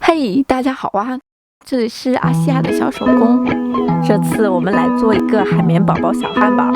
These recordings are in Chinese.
嘿，大家好啊！这里是阿西亚的小手工。这次我们来做一个海绵宝宝小汉堡。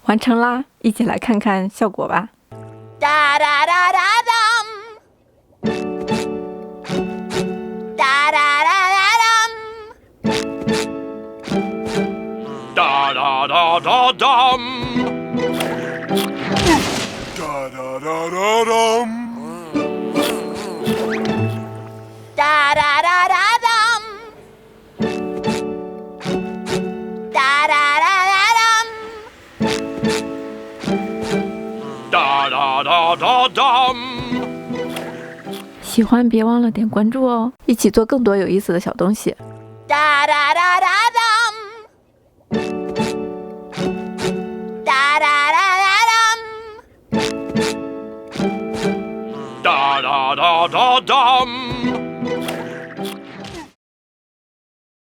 完成啦，一起来看看效果吧。哒哒哒哒当，哒哒哒哒当，哒哒哒哒当，哒哒哒哒当，哒哒哒哒当，哒哒哒哒当，哒哒哒哒当。喜欢别忘了点关注哦，一起做更多有意思的小东西。哒哒哒哒当，哒哒哒哒当，哒哒哒哒当。